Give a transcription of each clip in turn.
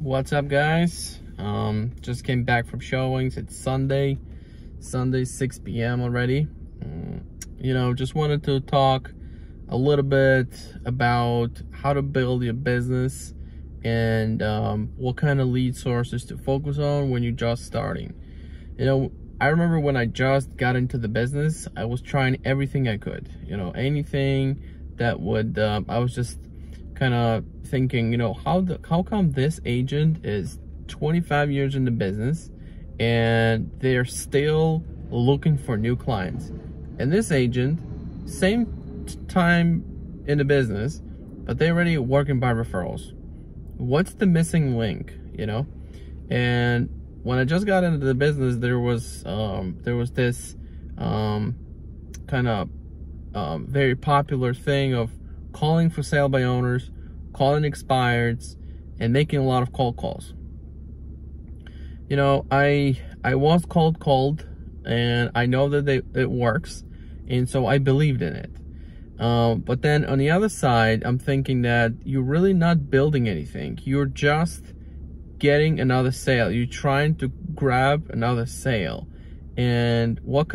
What's up, guys? Just came back from showings. It's Sunday 6 p.m. already. Just wanted to talk a little bit about how to build your business and what kind of lead sources to focus on when you're just starting. I remember when I just got into the business, I was trying everything I could, anything that would, I was just kind of thinking, how come this agent is 25 years in the business and they're still looking for new clients, and this agent, same time in the business, but they're already working by referrals. What's the missing link? And when I just got into the business, there was this kind of very popular thing of calling for sale by owners, calling expireds, and making a lot of cold calls. I was cold, and I know that it works, and so I believed in it. But then on the other side, I'm thinking that you're really not building anything. You're just getting another sale. You're trying to grab another sale. And what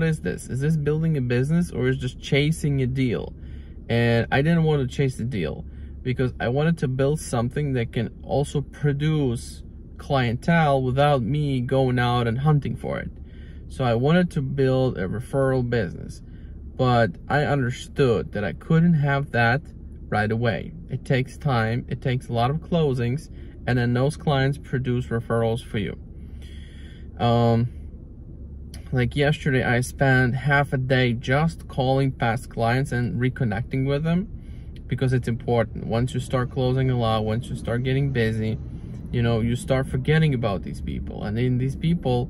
is this? Is this building a business, or is just chasing a deal? And I didn't want to chase the deal because I wanted to build something that can also produce clientele without me going out and hunting for it. So I wanted to build a referral business, but I understood that I couldn't have that right away. It takes time, it takes a lot of closings, and then those clients produce referrals for you. Like yesterday, I spent half a day just calling past clients and reconnecting with them, because it's important. Once you start closing a lot, once you start getting busy, you start forgetting about these people. And then these people,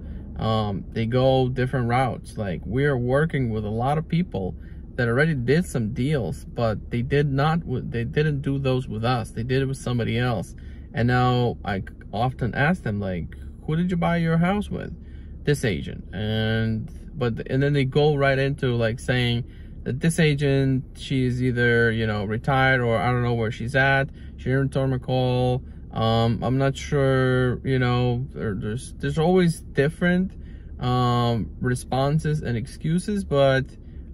they go different routes. Like, we're working with a lot of people that already did some deals, but they didn't do those with us. They did it with somebody else. And now I often ask them, like, who did you buy your house with? This agent. And then they go right into like saying that this agent, she's either retired, or I don't know where she's at, she didn't return my call, I'm not sure. There's always different responses and excuses. But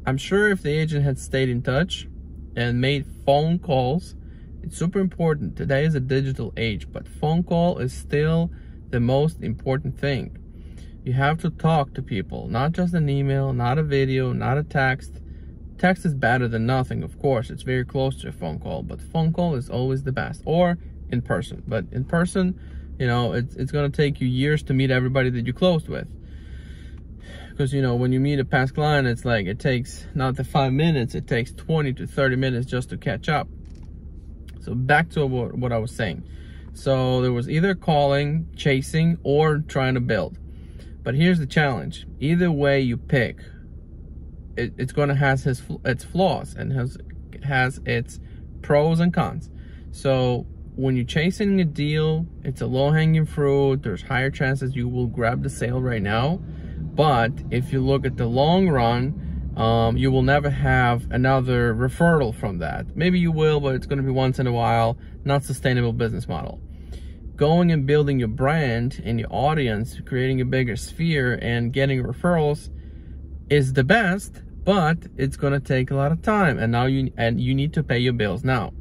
I'm sure if the agent had stayed in touch and made phone calls, it's super important. Today is a digital age, but phone call is still the most important thing. You have to talk to people, not just an email, not a video, not a text. Text is better than nothing, of course. It's very close to a phone call, but phone call is always the best, or in person. But in person, it's going to take you years to meet everybody that you closed with. Because, when you meet a past client, it's like it takes not the 5 minutes, it takes 20 to 30 minutes just to catch up. So back to what I was saying. So there was either calling, chasing, or trying to build. But here's the challenge. Either way you pick, it's going to have its flaws and has its pros and cons. So when you're chasing a deal, it's a low-hanging fruit. There's higher chances you will grab the sale right now. But if you look at the long run, you will never have another referral from that. Maybe you will, but it's going to be once in a while. Not sustainable business model. Going and building your brand and your audience, creating a bigger sphere and getting referrals is the best, but it's going to take a lot of time. And now you need to pay your bills now.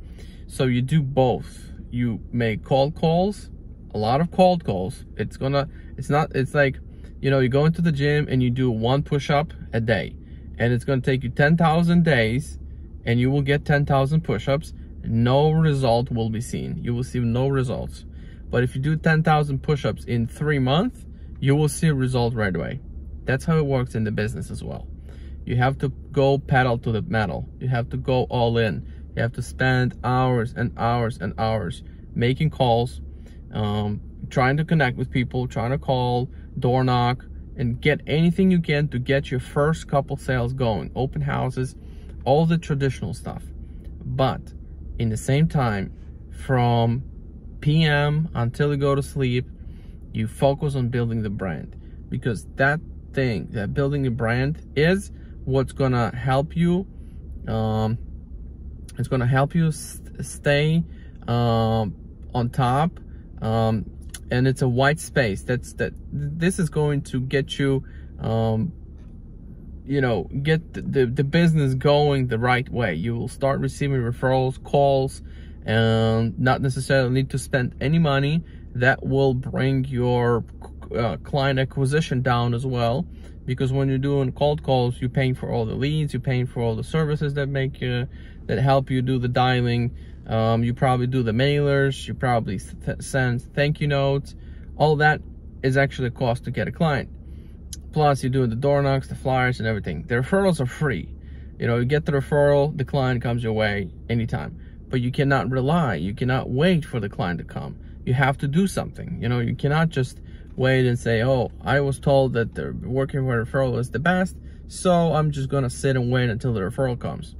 So you do both. You make cold calls, a lot of cold calls. It's like, you go into the gym and you do 1 push-up a day, and it's going to take you 10,000 days, and you will get 10,000 push-ups. No result will be seen. You will see no results. But if you do 10,000 push-ups in 3 months, you will see a result right away. That's how it works in the business as well. You have to go pedal to the metal. You have to go all in. You have to spend hours and hours and hours making calls, trying to connect with people, trying to call, door knock, and get anything you can to get your first couple sales going. Open houses, all the traditional stuff. But in the same time, from PM until you go to sleep, you focus on building the brand, because that building a brand is what's gonna help you. It's gonna help you stay on top, and it's a white space. This is going to get you, you know, get the business going the right way. You will start receiving referrals, calls, and not necessarily need to spend any money. That will bring your client acquisition down as well, because when you're doing cold calls, you're paying for all the leads, you're paying for all the services that make you, that help you do the dialing. You probably do the mailers, you probably send thank you notes. All that is actually a cost to get a client. Plus, you're doing the door knocks, the flyers, and everything. The referrals are free. You know, you get the referral, the client comes your way anytime. But you cannot rely, you cannot wait for the client to come. You have to do something. You know, you cannot just wait and say, oh, I was told that the working for a referral is the best, so I'm just gonna sit and wait until the referral comes.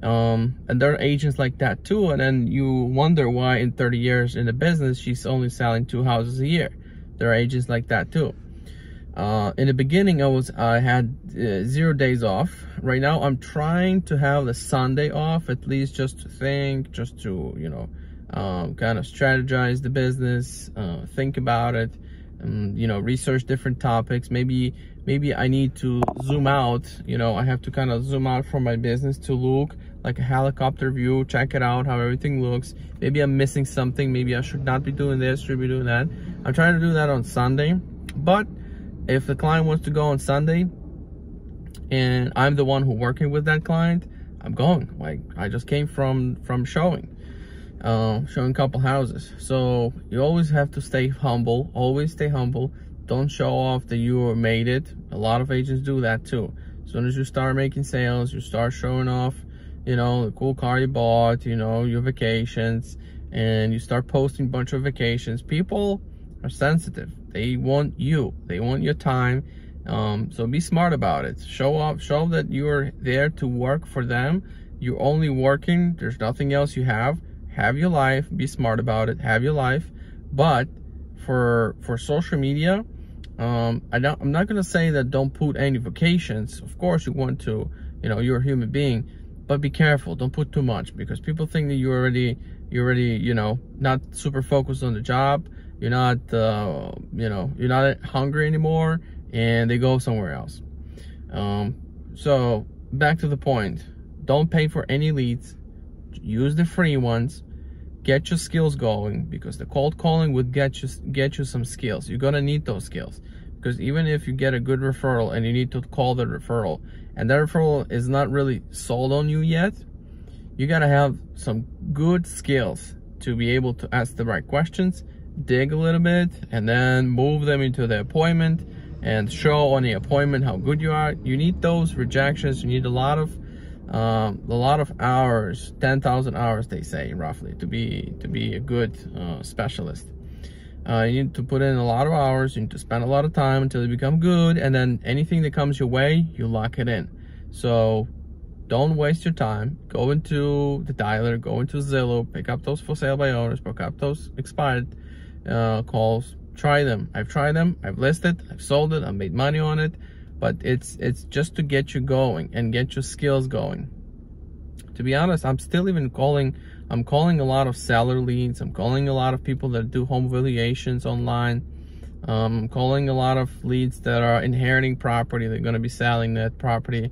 And there are agents like that too, and then you wonder why in 30 years in the business she's only selling 2 houses a year. There are agents like that too. In the beginning, I had 0 days off. Right now I'm trying to have the Sunday off, at least just to think, just to, you know, kind of strategize the business, think about it, you know, research different topics. Maybe I need to zoom out. You know, I have to kind of zoom out from my business to look like a helicopter view, check it out, how everything looks. Maybe I'm missing something. Maybe I should not be doing this, should be doing that. I'm trying to do that on Sunday. But if the client wants to go on Sunday and I'm the one who working with that client, I'm going. Like, I just came from showing a couple houses. So you always have to stay humble. Always stay humble. Don't show off that you made it. A lot of agents do that too. As soon as you start making sales, you start showing off, you know, the cool car you bought, you know, your vacations, and you start posting a bunch of vacations. People are sensitive. They want you. They want your time. So be smart about it. Show off. Show that you're there to work for them. You're only working. There's nothing else you have. Have your life. Be smart about it. Have your life. But for social media, I'm not gonna say that don't put any vacations. Of course you want to, you know, you're a human being, but be careful. Don't put too much, because people think that you're already, you know, not super focused on the job. You're not, you know, you're not hungry anymore, and they go somewhere else. So back to the point. Don't pay for any leads. Use the free ones. Get your skills going, because the cold calling would get you some skills. You're gonna need those skills, because even if you get a good referral and you need to call the referral, and that referral is not really sold on you yet, you gotta have some good skills to be able to ask the right questions, dig a little bit, and then move them into the appointment and show on the appointment how good you are. You need those rejections. You need a lot of hours, 10,000 hours they say roughly, to be a good specialist. You need to put in a lot of hours. You need to spend a lot of time until you become good, and then anything that comes your way, you lock it in. So don't waste your time. Go into the dialer, go into Zillow, pick up those for sale by owners, pick up those expired calls. Try them. I've tried them. I've listed, I've sold it, I've made money on it. But it's just to get you going and get your skills going. To be honest, I'm still even calling. I'm calling a lot of seller leads. I'm calling a lot of people that do home valuations online. I'm calling a lot of leads that are inheriting property. They're going to be selling that property.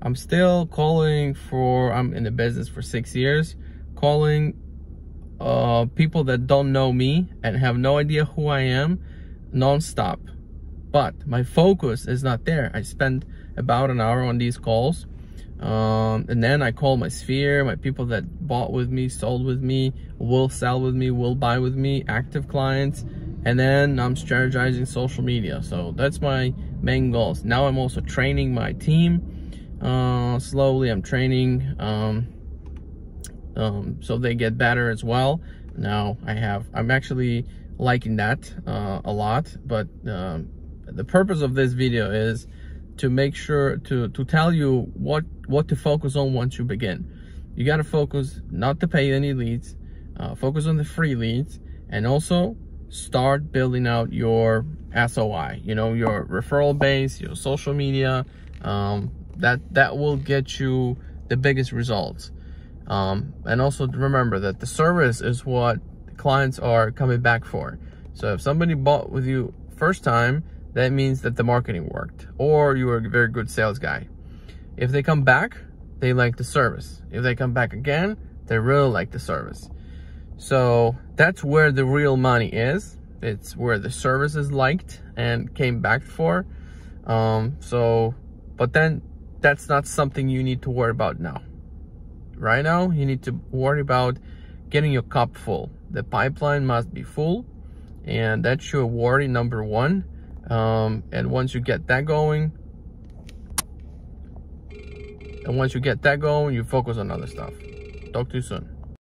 I'm still calling for, I'm in the business for 6 years, calling people that don't know me and have no idea who I am nonstop. But my focus is not there. I spend about an hour on these calls. And then I call my sphere, my people that bought with me, sold with me, will sell with me, will buy with me, active clients. And then I'm strategizing social media. So that's my main goals. Now I'm also training my team. Slowly I'm training so they get better as well. Now I'm actually liking that a lot. But the purpose of this video is to make sure to tell you what to focus on once you begin. You got to focus not to pay any leads, focus on the free leads, and also start building out your SOI, you know, your referral base, your social media. That will get you the biggest results. And also remember that the service is what the clients are coming back for. So if somebody bought with you first time, that means that the marketing worked, or you were a very good sales guy. If they come back, they like the service. If they come back again, they really like the service. So that's where the real money is. It's where the service is liked and came back for. But then that's not something you need to worry about now. Right now, you need to worry about getting your cup full. The pipeline must be full, and that's your worry number one. And once you get that going, you focus on other stuff. Talk to you soon.